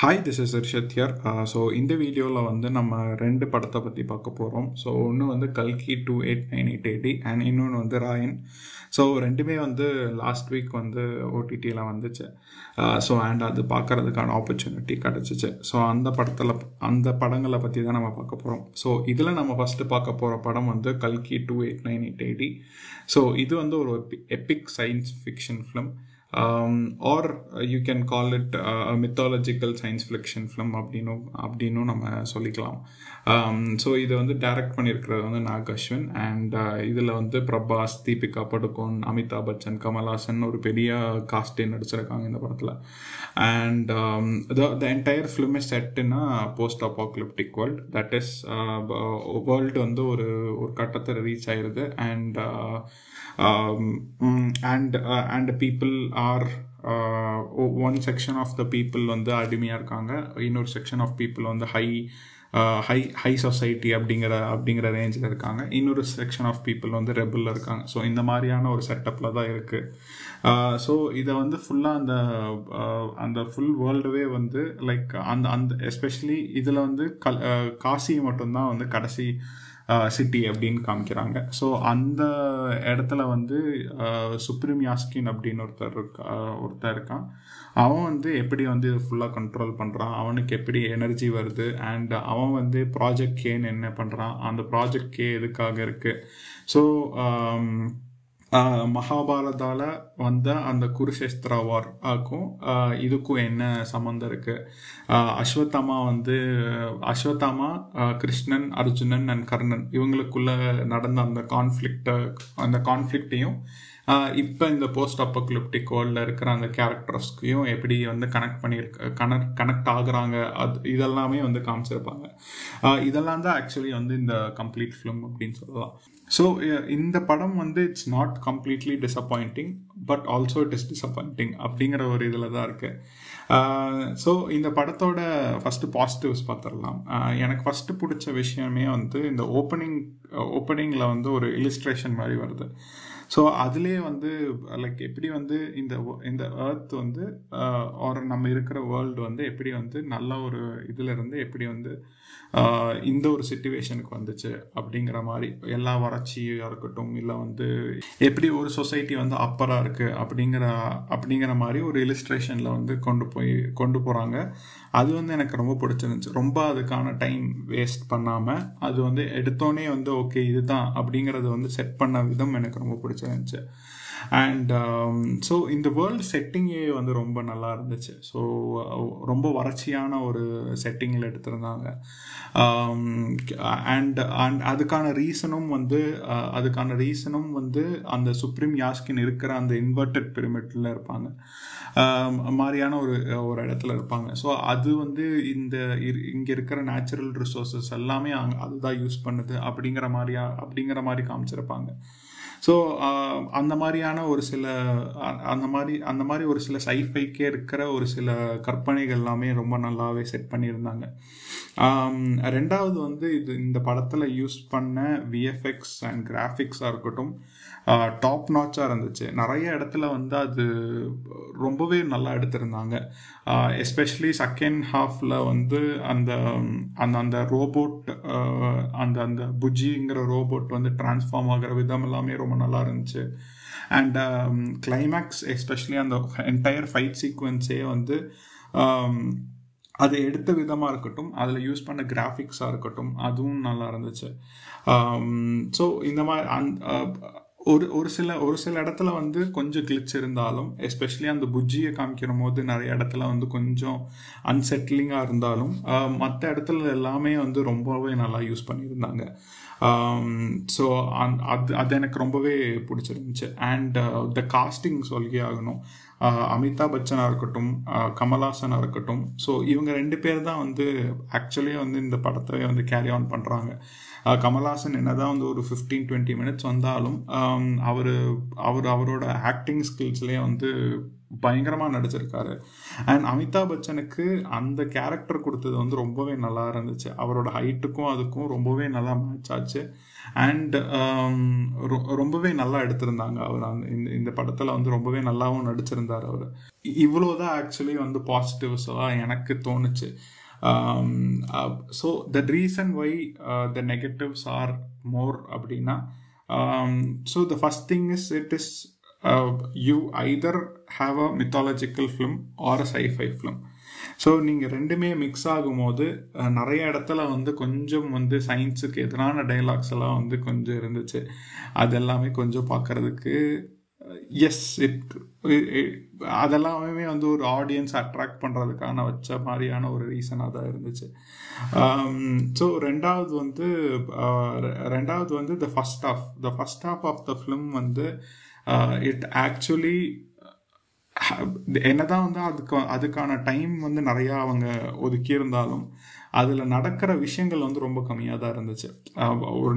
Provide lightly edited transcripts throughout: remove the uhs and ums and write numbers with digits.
Hi, this is Rishad here. So இந்த வீடியோவில் வந்து நம்ம ரெண்டு படத்தை பற்றி பார்க்க போகிறோம். ஸோ ஒன்று வந்து கல்கி 289880 அண்ட் இன்னொன்று வந்து ராயன். ஸோ ரெண்டுமே வந்து லாஸ்ட் வீக் வந்து ஓடிடியில் வந்துச்சு. ஸோ அண்ட் அது பார்க்குறதுக்கான ஆப்பர்ச்சுனிட்டி கிடச்சிச்சு. ஸோ அந்த படங்களை பற்றி தான் நம்ம பார்க்க போகிறோம். ஸோ இதில் நம்ம ஃபஸ்ட்டு பார்க்க போகிற படம் வந்து கல்கி 289880. ஸோ இது வந்து ஒரு Epic science fiction film. Or you can call it a mythological science fiction film அப்படின்னும் நம்ம சொல்லிக்கலாம். ஸோ இதை வந்து டைரக்ட் பண்ணியிருக்கிறது வந்து நாக் அஸ்வின். அண்ட் இதில் வந்து பிரபாஸ், தீபிகா படுகோன், அமிதாப் பச்சன், கமல்ஹாசன் ஒரு பெரிய காஸ்டே நடிச்சிருக்காங்க இந்த படத்தில். And the entire film is set in a post-apocalyptic world. that is world வந்து ஒரு கட்டத்தை ரீச் ஆயிடுது. And people are one section of the people வந்து அடிமையாக இருக்காங்க, இன்னொரு செக்ஷன் ஆஃப் பீப்புள் வந்து ஹை சொசைட்டி அப்படிங்கிற ரேஞ்சில் இருக்காங்க, இன்னொரு செக்ஷன் ஆஃப் பீப்புள் வந்து ரெபலில் இருக்காங்க. ஸோ இந்த மாதிரியான ஒரு செட்டப்பில் தான் இருக்குது. ஸோ இதை வந்து ஃபுல்லாக அந்த ஃபுல் வேர்ல்டுவே வந்து லைக் அந்த எஸ்பெஷலி இதில் வந்து காசி மட்டும்தான் வந்து கடைசி சிட்டி அப்படின்னு காமிக்கிறாங்க. ஸோ அந்த இடத்துல வந்து சுப்ரீம் யாஸ்கின் அப்படின்னு ஒருத்தர் இருக்கான். அவன் வந்து எப்படி வந்து ஃபுல்லாக கண்ட்ரோல் பண்ணுறான், அவனுக்கு எப்படி எனர்ஜி வருது, அண்ட் அவன் வந்து ப்ராஜெக்ட் கேன்னு என்ன பண்ணுறான், அந்த ப்ராஜெக்ட் கே எதுக்காக இருக்குது. ஸோ மகாபாரதால வந்த அந்த குருஷேஸ்திரா வார் ஆக்கும் இதுக்கும் என்ன சம்மந்தம் இருக்குது. அஸ்வத்தாமா, கிருஷ்ணன், அர்ஜுனன் அண்ட் கர்ணன் இவங்களுக்குள்ள நடந்த அந்த கான்ஃப்ளிக்டையும் இப்போ இந்த போஸ்ட் அப்போகலிப்டிக் வேர்ல்டில் இருக்கிற அந்த கேரக்டர்ஸ்கையும் எப்படி வந்து கனெக்ட் ஆகுறாங்க, இதெல்லாமே வந்து காமிச்சிருப்பாங்க. இதெல்லாம் தான் ஆக்சுவலி வந்து இந்த கம்ப்ளீட் ஃபிலிம் அப்படின்னு சொல்லலாம். ஸோ இந்த படம் வந்து it's not completely disappointing, but also it is disappointing அப்படிங்கிற ஒரு இதில் தான் இருக்குது. ஸோ இந்த படத்தோட ஃபஸ்ட்டு பாசிட்டிவ்ஸ் பார்த்துடலாம். எனக்கு ஃபஸ்ட்டு பிடிச்ச விஷயமே வந்து இந்த ஓப்பனிங்கில் வந்து ஒரு இல்லுஸ்ட்ரேஷன் மாதிரி வருது. ஸோ அதுலேயே வந்து லைக் எப்படி வந்து இந்த எர்த் வந்து ஒரு நம்ம இருக்கிற வேர்ல்டு வந்து எப்படி வந்து நல்ல ஒரு இதிலிருந்து எப்படி வந்து இந்த ஒரு சிச்சுவேஷனுக்கு வந்துச்சு அப்படிங்கிற மாதிரி, எல்லா வறட்சியாக இருக்கட்டும், இல்லை வந்து எப்படி ஒரு சொசைட்டி வந்து அப்பராக இருக்குது அப்படிங்கிற மாதிரி ஒரு இல்லுஸ்ட்ரேஷனில் வந்து கொண்டு போகிறாங்க. அது வந்து எனக்கு ரொம்ப பிடிச்சிருந்துச்சு. ரொம்ப அதுக்கான டைம் வேஸ்ட் பண்ணாமல் அது வந்து எடுத்தோன்னே வந்து ஓகே இதுதான் அப்படிங்கிறத வந்து செட் பண்ண விதம் எனக்கு ரொம்ப பிடிச்சிருந்துச்சு. அண்ட் ஸோ இந்த வேர்ல்டு செட்டிங்கே வந்து ரொம்ப நல்லா இருந்துச்சு. ஸோ ரொம்ப வறட்சியான ஒரு செட்டிங்கில் எடுத்திருந்தாங்க. அண்ட் அதுக்கான ரீசனும் வந்து அந்த சுப்ரீம் யாஸ்கின் இருக்கிற அந்த இன்வெர்டட் பிரமிட்ல இருப்பாங்க மாதிரியான ஒரு இடத்துல இருப்பாங்க. ஸோ அது வந்து இங்கே இருக்கிற நேச்சுரல் ரிசோர்ஸஸ் எல்லாமே அதுதான் யூஸ் பண்ணுது அப்படிங்கிற மாதிரி காமிச்சிருப்பாங்க. ஸோ அந்த மாதிரியான ஒரு சில சைஃபைக்கே இருக்கிற ஒரு சில கற்பனைகள் எல்லாமே ரொம்ப நல்லாவே செட் பண்ணியிருந்தாங்க. ரெண்டாவது வந்து இந்த படத்தில் யூஸ் பண்ண விஎஃப்எக்ஸ் அண்ட் கிராஃபிக்ஸாக இருக்கட்டும் டாப் நாச்சாக இருந்துச்சு. நிறைய இடத்துல வந்து அது ரொம்பவே நல்லா எடுத்திருந்தாங்க. எஸ்பெஷலி செகண்ட் ஹாஃபில் வந்து அந்த ரோபோட் அந்த புஜிங்கிற ரோபோட் வந்து டிரான்ஸ்ஃபார்ம் ஆகிற விதம் எல்லாமே ரொம்ப நல்லா இருந்துச்சு. அண்ட் கிளைமேக்ஸ் எஸ்பெஷலி அந்த என்டையர் ஃபைட் சீக்வன்ஸே வந்து அது எடுத்த விதமாக இருக்கட்டும், அதில் யூஸ் பண்ண கிராஃபிக்ஸாக இருக்கட்டும், அதுவும் நல்லா இருந்துச்சு. ஸோ இந்த மாதிரி ஒரு சில இடத்துல வந்து கொஞ்சம் கிளிச் இருந்தாலும், எஸ்பெஷலி அந்த புஜ்ஜியை காமிக்கிற போது நிறைய இடத்துல வந்து கொஞ்சம் அன்செட்டிலிங்காக இருந்தாலும் மற்ற இடத்துல எல்லாமே வந்து ரொம்பவே நல்லா யூஸ் பண்ணியிருந்தாங்க. ஸோ அது எனக்கு ரொம்பவே பிடிச்சிருந்துச்சு. அண்ட் த காஸ்டிங் சொல்லி ஆகணும். அமிதாப் பச்சனாக இருக்கட்டும், கமல்ஹாசனாக இருக்கட்டும், ஸோ இவங்க ரெண்டு பேர் தான் வந்து ஆக்சுவலி வந்து இந்த படத்தை வந்து கேரி ஆன் பண்ணுறாங்க. கமல்ஹாசன் என்னதான் வந்து ஒரு 15-20 மினிட்ஸ் வந்தாலும் அவரோட ஆக்டிங் ஸ்கில்ஸ்லேயே வந்து பயங்கரமாக நடிச்சிருக்காரு. அண்ட் அமிதாப் பச்சனுக்கு அந்த கேரக்டர் கொடுத்தது வந்து ரொம்பவே நல்லா இருந்துச்சு. அவரோட ஹைட்டுக்கும் அதுக்கும் ரொம்பவே நல்லா மேட்ச் ஆச்சு. அண்ட் ரொம்பவே நல்லா எடுத்திருந்தாங்க அவர் இந்த படத்தில் வந்து ரொம்பவே நல்லாவும் நடிச்சிருந்தார் அவர். இவ்வளோதான் ஆக்சுவலி வந்து பாசிட்டிவ்ஸாக எனக்கு தோணுச்சு. So the reason why the negatives are more அப்படின்னா, so the first thing is it is you either have a mythological film or a sci-fi film. ஸோ நீங்கள் ரெண்டுமே மிக்ஸ் ஆகும்போது நிறைய இடத்துல வந்து கொஞ்சம் வந்து சயின்ஸுக்கு எதிரான டைலாக்ஸ் எல்லாம் வந்து கொஞ்சம் இருந்துச்சு. அது எல்லாமே கொஞ்சம் பார்க்கறதுக்கு எஸ் அதெல்லாமே வந்து ஒரு ஆடியன்ஸ் அட்ராக்ட் பண்ணுறதுக்கான வச்ச மாதிரியான ஒரு ரீசனாக தான் இருந்துச்சு. ஸோ ரெண்டாவது வந்து the first half of the film வந்து இட் ஆக்சுவலி என்னதான் வந்து அதுக்கான டைம் வந்து நிறையா அவங்க ஒதுக்கியிருந்தாலும் அதில் நடக்கிற விஷயங்கள் வந்து ரொம்ப கம்மியாக தான் இருந்துச்சு.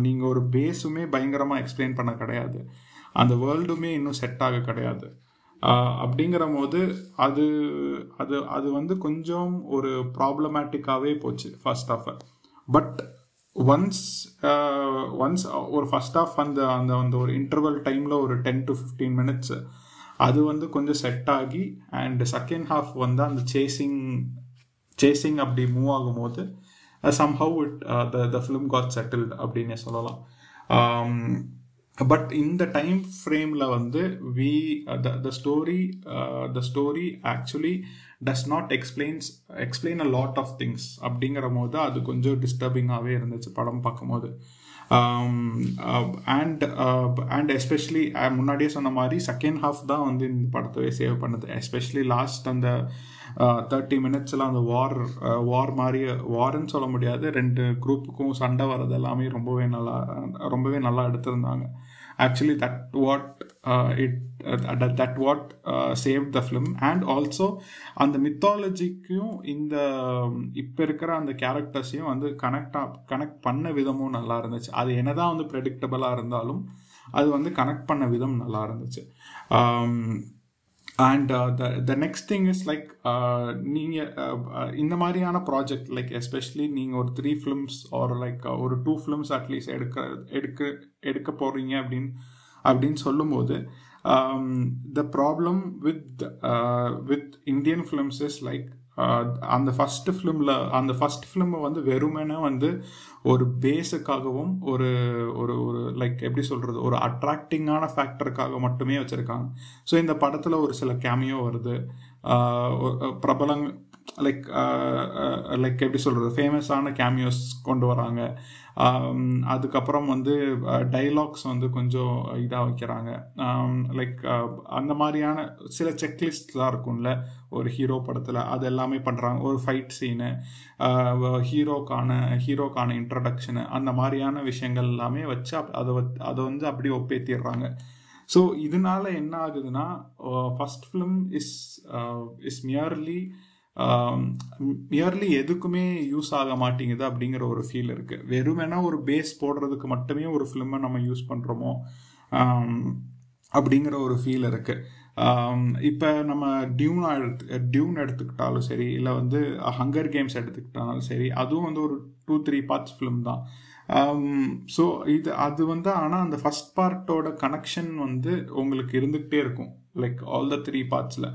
நீங்கள் ஒரு பேஸுமே பயங்கரமாக எக்ஸ்பிளைன் பண்ண கிடையாது, அந்த வேர்ல்டுமே இன்னும் செட் ஆக கிடையாது. அப்படிங்கிற போது அது அது அது வந்து கொஞ்சம் ஒரு ப்ராப்ளமேட்டிக்காகவே போச்சு ஃபர்ஸ்ட் ஆஃப். பட் ஒன்ஸ் ஒரு ஃபர்ஸ்ட் ஆஃப் அந்த அந்த அந்த ஒரு இன்டர்வல் டைமில் ஒரு 10 to 15 minutes அது வந்து கொஞ்சம் செட் ஆகி, அண்ட் செகண்ட் ஹாஃப் வந்து அந்த சேசிங் அப்படி மூவ் ஆகும்போது somehow the film got settled அப்படின்னே சொல்லலாம். பட் இந்த டைம் ஃப்ரேமில் வந்து the story actually does not explain a lot of things அப்படிங்கிற போது அது கொஞ்சம் டிஸ்டர்பிங்காகவே இருந்துச்சு படம் பார்க்கும்போது. அண்ட் எஸ்பெஷலி முன்னாடியே சொன்ன மாதிரி செகண்ட் ஹாஃப் தான் வந்து இந்த படத்தவே சேவ் பண்ணுது. எஸ்பெஷலி லாஸ்ட் அந்த 30 minutes அந்த வார் மாதிரி, வார்ன்னு சொல்ல முடியாது, ரெண்டு குரூப்புக்கும் சண்டை வர்றது எல்லாமே ரொம்பவே நல்லா எடுத்திருந்தாங்க. Actually that what saved the film. And also அந்த மித்தாலஜிக்கும் இந்த இப்போ இருக்கிற அந்த கேரக்டர்ஸையும் வந்து கனெக்ட் பண்ண விதமும் நல்லா இருந்துச்சு. அது என்னதான் வந்து ப்ரெடிக்டபிளாக இருந்தாலும் அது வந்து கனெக்ட் பண்ண விதம் நல்லா இருந்துச்சு. And the next thing is like நீங்கள் இந்த மாதிரியான ப்ராஜெக்ட் லைக் எஸ்பெஷலி நீங்கள் ஒரு 3 films or like ஒரு 2 films அட்லீஸ்ட் எடுக்க போகிறீங்க அப்படின்னு சொல்லும்போது the problem with Indian films is like அந்த ஃபர்ஸ்ட் ஃபிலிமை வந்து வெறுமனே வந்து ஒரு பேஸுக்காகவும் ஒரு ஒரு ஒரு லைக் எப்படி சொல்கிறது, ஒரு அட்ராக்டிங்கான ஃபேக்டருக்காக மட்டுமே வச்சுருக்காங்க. ஸோ இந்த படத்தில் ஒரு சில கேமியோ வருது, பிரபலங்க லைக் எப்படி சொல்கிறது, ஃபேமஸான கேமியோஸ் கொண்டு வராங்க. அதுக்கப்புறம் வந்து டைலாக்ஸ் வந்து கொஞ்சம் இதாக வைக்கிறாங்க. லைக் அந்த மாதிரியான சில செக்லிஸ்ட்லாம் இருக்கும்ல ஒரு ஹீரோ படத்தில், அது எல்லாமே பண்ணுறாங்க. ஒரு ஃபைட் சீனு, ஹீரோக்கான இன்ட்ரடக்ஷனு, அந்த மாதிரியான விஷயங்கள் எல்லாமே வச்சு அதை வந்து அப்படியே ஒப்பேத்திடுறாங்க. ஸோ இதனால என்ன ஆகுதுன்னா, ஃபர்ஸ்ட் ஃபிலிம் இஸ் மியர்லி எதுக்குமே யூஸ் ஆக மாட்டேங்குது அப்படிங்கிற ஒரு ஃபீல் இருக்குது. வெறுமேனா ஒரு பேஸ் போடுறதுக்கு மட்டுமே ஒரு ஃபிலிமை நம்ம யூஸ் பண்ணுறோமோ அப்படிங்கிற ஒரு ஃபீல் இருக்குது. இப்போ நம்ம டியூன் எடுத்துக்கிட்டாலும் சரி, இல்லை வந்து ஹங்கர் கேம்ஸ் எடுத்துக்கிட்டாலும் சரி, அதுவும் வந்து ஒரு 2-3 parts ஃபிலிம் தான். ஸோ அது வந்து ஆனால் அந்த ஃபஸ்ட் பார்ட்டோட கனெக்ஷன் வந்து உங்களுக்கு இருந்துக்கிட்டே இருக்கும். லைக் ஆல் த 3 partsல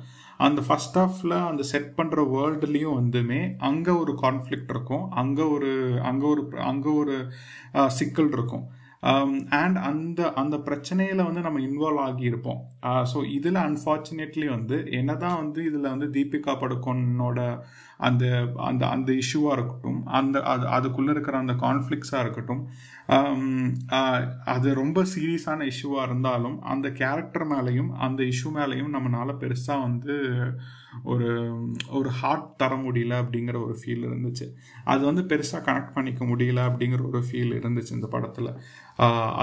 அந்த ஃபர்ஸ்ட் ஹாஃப்ல அந்த செட் பண்ணுற வேர்ல்டுலேயும் வந்துமே அங்கே ஒரு கான்ஃப்ளிக்ட் இருக்கும், அங்கே ஒரு சிக்கல் இருக்கும். அண்ட் அந்த பிரச்சனையில் வந்து நம்ம இன்வால்வ் ஆகியிருப்போம். ஸோ இதில் அன்ஃபார்ச்சுனேட்லி வந்து என்னதான் வந்து இதில் வந்து தீபிகா படுகோனோட அந்த அந்த அந்த இஷ்யூவாக இருக்கட்டும், அதுக்குள்ளே இருக்கிற அந்த கான்ஃப்ளிக்ஸாக இருக்கட்டும், அது ரொம்ப சீரியஸான இஷ்யூவாக இருந்தாலும் அந்த கேரக்டர் மேலேயும் அந்த இஷ்யூ மேலேயும் நம்மளால பெருசாக வந்து ஒரு ஹார்ட் தர முடியல அப்படிங்கிற ஒரு ஃபீல் இருந்துச்சு. அது வந்து பெருசாக கனெக்ட் பண்ணிக்க முடியல அப்படிங்கிற ஒரு ஃபீல் இருந்துச்சு இந்த படத்தில்.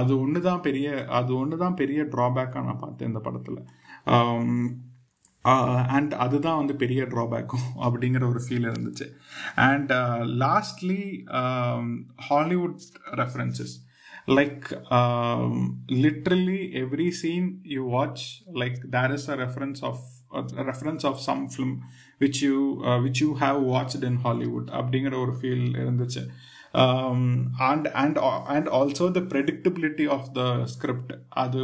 அது ஒன்று தான் பெரிய ட்ராபேக்காக நான் பார்த்தேன் இந்த படத்தில். அண்ட் அதுதான் வந்து பெரிய ட்ராபேக்கும் அப்படிங்கிற ஒரு ஃபீல் இருந்துச்சு. And lastly Hollywood references, like literally every scene you watch, like there is a reference of some film which you have watched in Hollywood அப்படிங்கிற ஒரு ஃபீல் இருந்துச்சு. And also the predictability of the script. அது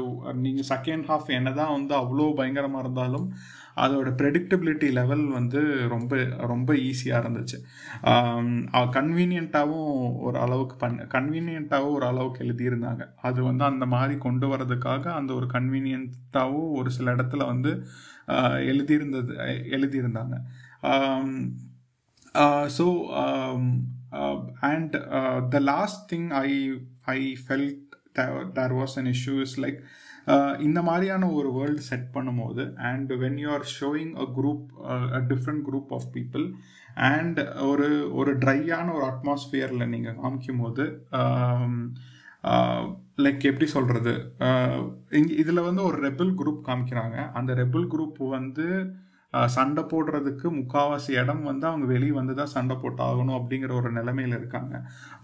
நீங்கள் second half என்னதான் வந்து அவ்வளோ பயங்கரமாக இருந்தாலும் அதோட ப்ரெடிக்டபிலிட்டி லெவல் வந்து ரொம்ப ரொம்ப ஈஸியாக இருந்துச்சு. கன்வீனியண்ட்டாகவும் ஒரு அளவுக்கு எழுதியிருந்தாங்க. அது வந்து அந்த மாதிரி கொண்டு வர்றதுக்காக அந்த ஒரு கன்வீனியண்ட்டாகவும் ஒரு சில இடத்துல வந்து எழுதியிருந்தாங்க. The last thing I felt there was an issue is like இந்த மாதிரியான ஒரு வேர்ல்டு செட் பண்ணும்போது and when you are showing a different group of people and ஒரு ட்ரையான ஒரு அட்மாஸ்பியரில் நீங்கள் காமிக்கும் போது லைக் எப்படி சொல்கிறது, இதில் வந்து ஒரு ரெபல் குரூப் காமிக்கிறாங்க. அந்த ரெபல் குரூப் வந்து சண்டை போடுறதுக்கு முக்கால்வாசி இடம் வந்து அவங்க வெளியே வந்து தான் சண்டை போட்டு ஆகணும் அப்படிங்கிற ஒரு நிலைமையில் இருக்காங்க.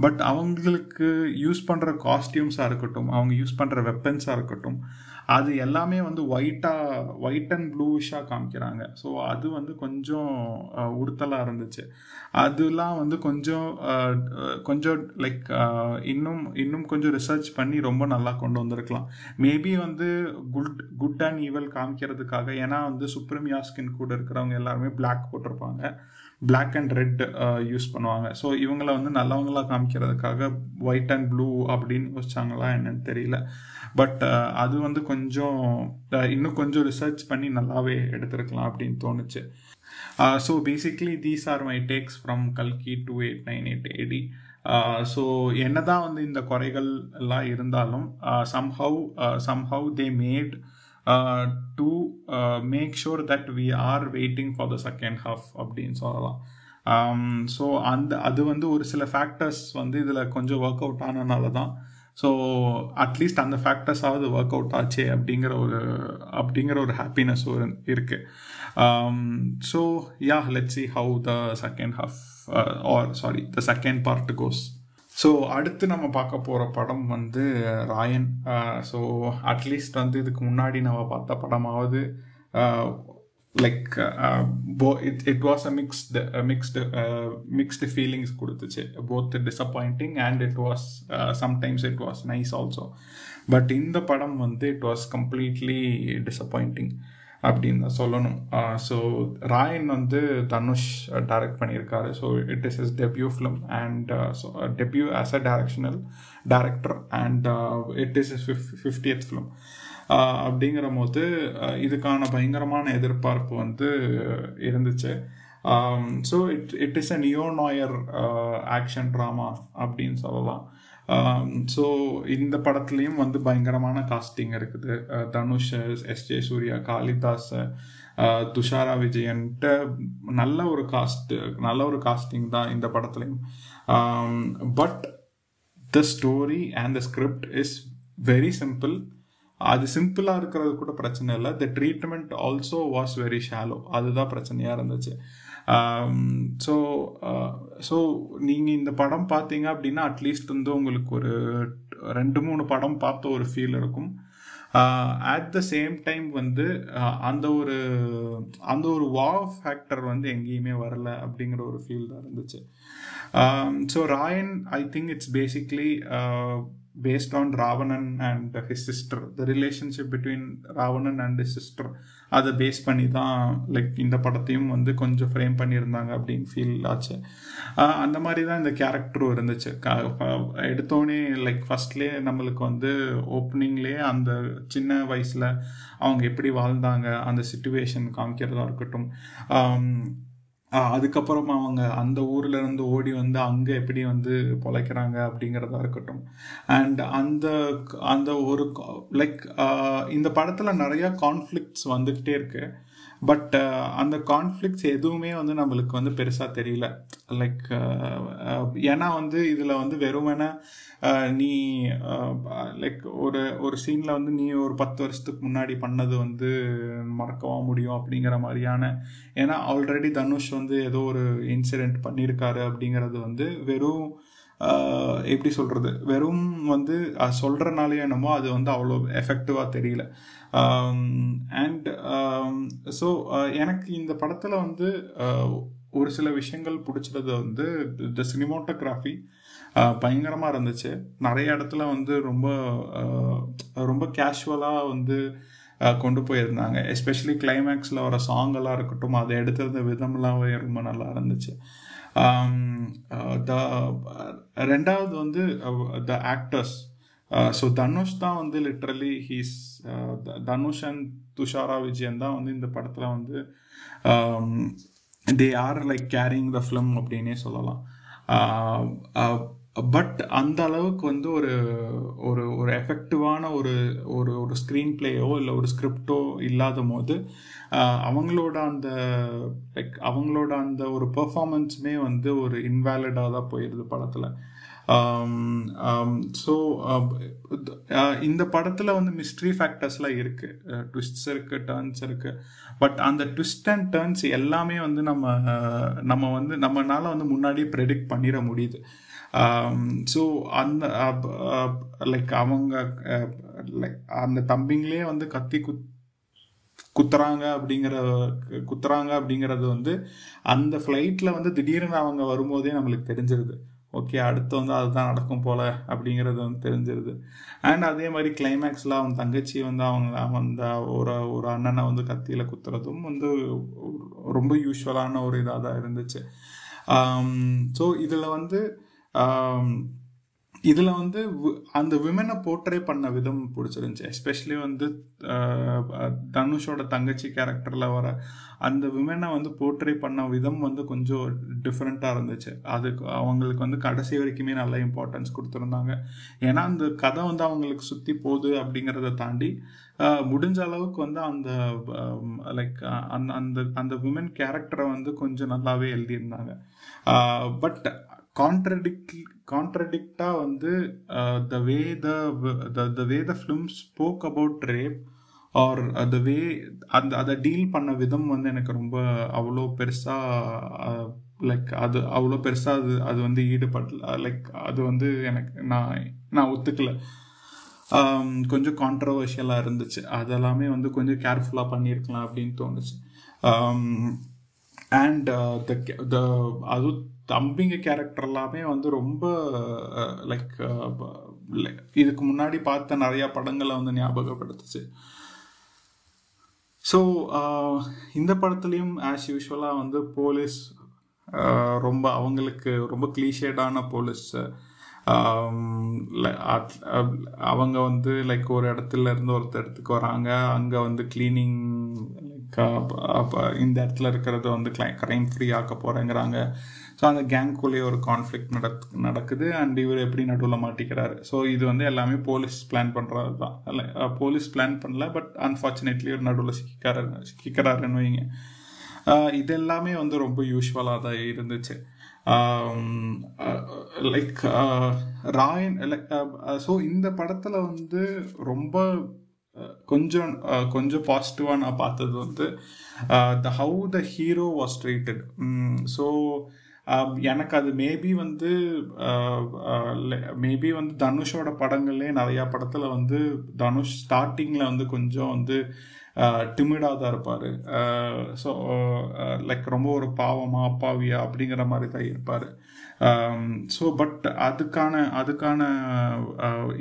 பட் அவங்களுக்கு யூஸ் பண்ணுற காஸ்டியூம்ஸாக இருக்கட்டும், அவங்க யூஸ் பண்ணுற வெப்பன்ஸாக இருக்கட்டும், அது எல்லாமே வந்து ஒயிட் அண்ட் ப்ளூஷாக காமிக்கிறாங்க. ஸோ அது வந்து கொஞ்சம் உறுத்தலாக இருந்துச்சு. அதெல்லாம் வந்து கொஞ்சம் லைக் இன்னும் கொஞ்சம் ரிசர்ச் பண்ணி ரொம்ப நல்லா கொண்டு வந்திருக்கலாம். மேபி வந்து குட் அண்ட் ஈவல் காமிக்கிறதுக்காக, ஏன்னா வந்து சுப்ரீமியா ஸ்கின் கூட இருக்கிறவங்க எல்லாருமே பிளாக் போட்டிருப்பாங்க, பிளாக் அண்ட் ரெட் யூஸ் பண்ணுவாங்க. ஸோ இவங்களை வந்து நல்லவங்களாக காமிக்கிறதுக்காக ஒயிட் அண்ட் ப்ளூ அப்படின்னு யோசிச்சாங்களா என்னன்னு தெரியல. பட் அது வந்து இன்னும் கொஞ்சம் ரிசர்ச் பண்ணி நல்லாவே எடுத்திருக்கலாம் அப்படின்னு தோணுச்சு. So basically these are my takes from கல்கி 2898 AD. ஸோ என்னதான் வந்து இந்த குறைகள் எல்லாம் இருந்தாலும் somehow they made to make sure that we are waiting for the second half அப்படின்னு சொல்லலாம். ஸோ அது வந்து ஒரு சில ஃபேக்டர்ஸ் வந்து இதில் கொஞ்சம் ஒர்க் அவுட் ஆனதுனால தான். ஸோ அட்லீஸ்ட் அந்த ஃபேக்டர்ஸாவது ஒர்க் அவுட் ஆச்சே அப்படிங்கிற ஒரு ஹாப்பினஸ் இருக்கு. So let's see how the second half the second part goes. So அடுத்து நம்ம பார்க்க போகிற படம் வந்து ராயன். ஸோ அட்லீஸ்ட் வந்து இதுக்கு முன்னாடி நம்ம பார்த்த படமாவது like it was a mixed feelings கொடுத்துச்சு. both disappointing and sometimes it was nice also. But இந்த படம் வந்து it was completely disappointing அப்படின்னு தான் சொல்லணும். ஸோ ராயன் வந்து தனுஷ் டைரக்ட் பண்ணியிருக்காரு. So it is his debut film and debut as a director and it is his 50th film. அப்படிங்கிற போது இதுக்கான பயங்கரமான எதிர்பார்ப்பு வந்து இருந்துச்சு. So it is a neo-noir action drama அப்படின்னு சொல்லலாம். ஸோ இந்த படத்துலேயும் வந்து பயங்கரமான காஸ்டிங் இருக்குது. தனுஷ், எஸ்.ஜே. சூர்யா, காளிதாஸ், துஷாரா விஜயன்ட்டு நல்ல ஒரு காஸ்டிங் தான் இந்த படத்துலையும். But the story and the script is very simple. அது சிம்பிளாக இருக்கிறது கூட பிரச்சனை இல்லை. The treatment also was very shallow. அதுதான் பிரச்சனையாக இருந்துச்சு. ஸோ நீங்கள் இந்த படம் பார்த்தீங்க அப்படின்னா அட்லீஸ்ட் வந்து உங்களுக்கு ஒரு 2-3 படம் பார்த்த ஒரு ஃபீல் இருக்கும். அட் த சேம் டைம் வந்து அந்த ஒரு வாவ் ஃபேக்டர் வந்து எங்கேயுமே வரல அப்படிங்கிற ஒரு ஃபீல் தான் இருந்துச்சு. So Raayan, I think it's basically based on Ravanan and his sister, the relationship between Ravanan and his sister, அதை பேஸ் பண்ணி தான் லைக் இந்த படத்தையும் வந்து கொஞ்சம் ஃப்ரேம் பண்ணியிருந்தாங்க அப்படின்னு ஃபீல் ஆச்சு. அந்த மாதிரி தான் இந்த கேரக்டரும் இருந்துச்சு. எடுத்தோடனே லைக் ஃபர்ஸ்ட்லேயே நம்மளுக்கு வந்து ஓப்பனிங்லேயே அந்த சின்ன வயசில் அவங்க எப்படி வாழ்ந்தாங்க அந்த சிச்சுவேஷன் காமிக்கிறதா இருக்கட்டும், அதுக்கப்புறமா அவங்க அந்த ஊர்ல இருந்து ஓடி வந்து அங்கே எப்படி வந்து பொழைக்கிறாங்க அப்படிங்கிறதா இருக்கட்டும். அண்ட் அந்த ஒரு லைக் இந்த படத்தில் நிறையா கான்ஃப்ளிக்ட்ஸ் வந்துக்கிட்டே இருக்கு. பட் அந்த கான்ஃப்ளிக்ட்ஸ் எதுவுமே வந்து நம்மளுக்கு வந்து பெருசாக தெரியல. லைக் ஏன்னா வந்து இதில் வந்து வெறுமனே நீ லைக் ஒரு சீனில் வந்து நீ ஒரு 10 வருஷத்துக்கு முன்னாடி பண்ணது வந்து மறக்கவா முடியும் அப்படிங்கிற மாதிரியான, ஏன்னா ஆல்ரெடி தனுஷ் வந்து ஏதோ ஒரு இன்சிடெண்ட் பண்ணியிருக்காரு அப்படிங்கிறது வந்து வெறும் எப்படி சொல்கிறது, வெறும் வந்து சொல்கிறனாலே என்னமோ அது வந்து அவ்வளோ எஃபெக்டிவாக தெரியல. அண்ட் ஸோ எனக்கு இந்த படத்தில் வந்து ஒரு சில விஷயங்கள் பிடிச்சது வந்து இந்த சினிமாட்டோகிராஃபி பயங்கரமாக இருந்துச்சு. நிறைய இடத்துல வந்து ரொம்ப ரொம்ப கேஷுவலாக வந்து கொண்டு போயிருந்தாங்க. எஸ்பெஷலி கிளைமேக்ஸில் வர சாங்கெல்லாம் இருக்கட்டும், அதை எடுத்திருந்த விதம்லாம் ரொம்ப நல்லா இருந்துச்சு. ரெண்டாவது வந்து த ஆக்டர்ஸ். ஸோ தனுஷ் தான் வந்து லிட்ரலி தனுஷ் அண்ட் துஷாரா விஜயன் தான் வந்து இந்த படத்தில் வந்து they are like carrying the film அப்படின்னே சொல்லலாம். பட் அந்த அளவுக்கு வந்து ஒரு ஒரு ஒரு எஃபெக்டிவான ஒரு ஒரு ஒரு ஸ்க்ரீன் பிளேயோ இல்லை ஒரு ஸ்கிரிப்டோ இல்லாத போது அவங்களோட அந்த லைக் அவங்களோட அந்த ஒரு பெர்ஃபார்மன்ஸுமே வந்து ஒரு இன்வேலிடாக தான் போயிடுது படத்தில். ஸோ இந்த படத்தில் வந்து மிஸ்ட்ரி ஃபேக்டர்ஸ்லாம் இருக்குது, ட்விஸ்ட்ஸ் இருக்குது, டர்ன்ஸ் இருக்குது. பட் அந்த ட்விஸ்ட் அண்ட் டர்ன்ஸ் எல்லாமே வந்து நம்மனால வந்து முன்னாடியே ப்ரெடிக்ட் பண்ணிட முடியுது. ஸோ அந்த லைக் அவங்க லைக் அந்த தம்பிங்களே வந்து குத்துறாங்க அப்படிங்கிறது வந்து அந்த ஃப்ளைட்டில் வந்து திடீர்னு அவங்க வரும்போதே நம்மளுக்கு தெரிஞ்சிருது. ஓகே, அடுத்து வந்து அதுதான் நடக்கும் போல அப்படிங்கிறது வந்து தெரிஞ்சிருது. அண்ட் அதே மாதிரி கிளைமேக்ஸில் அவன் தங்கச்சி வந்து அந்த ஒரு அண்ணனை வந்து கத்தியில் குத்துறதும் வந்து ரொம்ப யூஸ்வலான ஒரு இதாக தான் இருந்துச்சு. ஸோ இதில் வந்து அந்த விமனை போர்ட்ரே பண்ண விதம் பிடிச்சிருந்துச்சு. எஸ்பெஷலி வந்து தனுஷோட தங்கச்சி கேரக்டரில் வர அந்த விமனை வந்து போர்ட்ரே பண்ண விதம் வந்து கொஞ்சம் டிஃப்ரெண்ட்டாக இருந்துச்சு. அதுக்கு அவங்களுக்கு வந்து கடைசி வரைக்குமே நல்ல இம்பார்ட்டன்ஸ் கொடுத்துருந்தாங்க. ஏன்னா அந்த கதை வந்து அவங்களுக்கு சுற்றி போகுது அப்படிங்கிறத தாண்டி முடிஞ்ச அளவுக்கு வந்து அந்த லைக் அந்த அந்த விமன் கேரக்டரை வந்து கொஞ்சம் நல்லாவே எழுதியிருந்தாங்க. பட் கான்ட்ரடிக்டா வந்து the way the film spoke about rape or the way அதை டீல் பண்ண விதம் வந்து எனக்கு ரொம்ப அவ்வளோ பெருசாக லைக் அவ்வளோ பெருசாக அது வந்து ஈடுபடல. லைக் அது வந்து எனக்கு நான் ஒத்துக்கல. கொஞ்சம் கான்ட்ரவர்ஷியலாக இருந்துச்சு. அதெல்லாமே வந்து கொஞ்சம் கேர்ஃபுல்லாக பண்ணியிருக்கலாம் அப்படின்னு தோணுச்சு. அண்ட் அது தம்பிங்க கேரக்டர் எல்லாமே வந்து ரொம்ப லைக் இதுக்கு முன்னாடி பார்த்த நிறையா படங்களை வந்து ஞாபகப்படுத்துச்சு. ஸோ இந்த படத்துலையும் ஆஸ் யூஸ்வலாக வந்து போலீஸ் ரொம்ப அவங்களுக்கு ரொம்ப கிளீஷேடான போலீஸ். அவங்க வந்து லைக் ஒரு இடத்துல இருந்து இடத்துக்கு வராங்க, அங்கே வந்து கிளீனிங் இந்த இடத்துல இருக்கிறத வந்து கிரைம் ஃப்ரீ ஆக்க போகிறேங்கிறாங்க. ஸோ அந்த கேங்குள்ளேயே ஒரு கான்ஃப்ளிக்ட் நடக்குது. அண்ட் இவர் எப்படி நடுவில் மாட்டிக்கிறாரு. ஸோ இது வந்து எல்லாமே போலீஸ் பிளான் பண்ணுறது தான். இல்லை, போலீஸ் பிளான் பண்ணல, பட் அன்ஃபார்ச்சுனேட்லி ஒரு நடுவில் சிக்கிக்கிறாருன்னு வைங்க. இது எல்லாமே வந்து ரொம்ப யூஸ்வலாக தான் இருந்துச்சு. லைக் ராயன் ஸோ இந்த படத்தில் வந்து ரொம்ப கொஞ்சம் பாசிட்டிவாக நான் பார்த்தது வந்து how the hero was treated. So எனக்கு அது மேபி வந்து தனுஷோட படங்கள்லேயே நிறையா படத்தில் வந்து தனுஷ் ஸ்டார்டிங்கில் வந்து கொஞ்சம் வந்து டிமிடாக தான் இருப்பார். ஸோ லைக் ரொம்ப ஒரு பாவமா அப்பாவியா அப்படிங்கிற மாதிரி தான் இருப்பார். ஸோ பட் அதுக்கான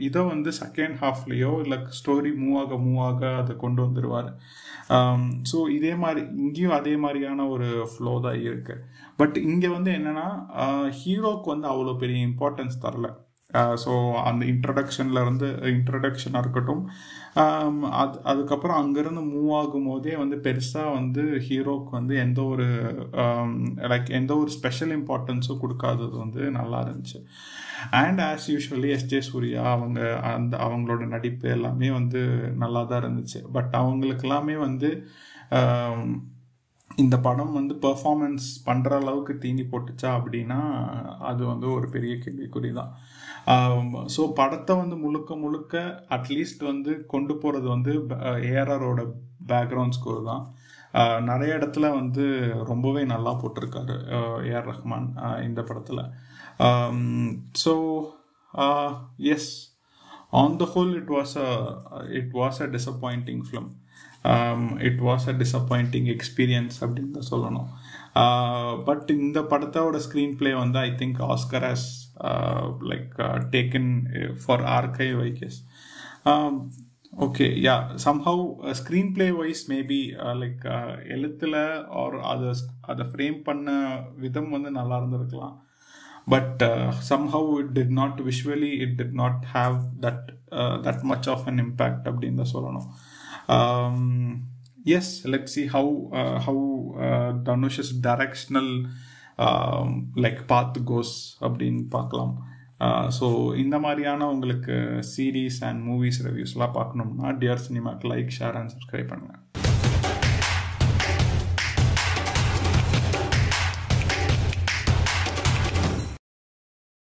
இதை வந்து செகண்ட் ஹாஃப்லேயோ இல்லை ஸ்டோரி மூவ் ஆக அதை கொண்டு வந்துடுவார். ஸோ இதே மாதிரி இங்கேயும் அதே மாதிரியான ஒரு ஃப்ளோ தான் இருக்குது. பட் இங்கே வந்து என்னென்னா ஹீரோக்கு வந்து அவ்வளோ பெரிய இம்பார்ட்டன்ஸ் தரல. ஸோ அந்த இன்ட்ரடக்ஷனாக இருக்கட்டும், அதுக்கப்புறம் அங்கேருந்து மூவ் ஆகும் போதே வந்து பெருசாக வந்து ஹீரோக்கு வந்து எந்த ஒரு ஸ்பெஷல் இம்பார்ட்டன்ஸும் கொடுக்காதது வந்து நல்லா இருந்துச்சு. And as usually SJ Suryah அவங்களோட நடிப்பு எல்லாமே வந்து நல்லா தான் இருந்துச்சு. பட் அவங்களுக்கு எல்லாமே வந்து இந்த படம் வந்து பெர்ஃபார்மன்ஸ் பண்ணுற அளவுக்கு தீனி போட்டுச்சா அப்படின்னா அது வந்து ஒரு பெரிய கேள்விக்குறி தான். ஸோ படத்தை வந்து முழுக்க அட்லீஸ்ட் வந்து கொண்டு போகிறது வந்து ஏஆர்ஆரோட பேக்ரவுண்ட் ஸ்கோர் தான். நிறைய இடத்துல வந்து ரொம்பவே நல்லா போட்டிருக்காரு ஏஆர் ரஹ்மான் இந்த படத்தில். So yes, on the whole it was a disappointing film. It was a disappointing experience அப்படின்னு தான் சொல்லணும். பட் இந்த படத்தோட ஸ்க்ரீன் பிளே வந்து I think Oscar has like taken for archive I guess. Okay yeah somehow screen play wise maybe like எழுத்துல or அதை frame பண்ண விதம் வந்து நல்லா இருந்திருக்கலாம். But somehow it did not visually, it did not have that much of an impact அப்படினு சொல்லணும். Yes, let's see how Dhanush's directional like path goes அப்படின்னு பார்க்கலாம். ஸோ இந்த மாதிரியான உங்களுக்கு சீரீஸ் அண்ட் மூவிஸ் ரிவ்யூஸ்லாம் பார்க்கணும்னா டியர் சினிமாக்கு லைக், ஷேர் அண்ட் சப்ஸ்கிரைப் பண்ணுங்கள்.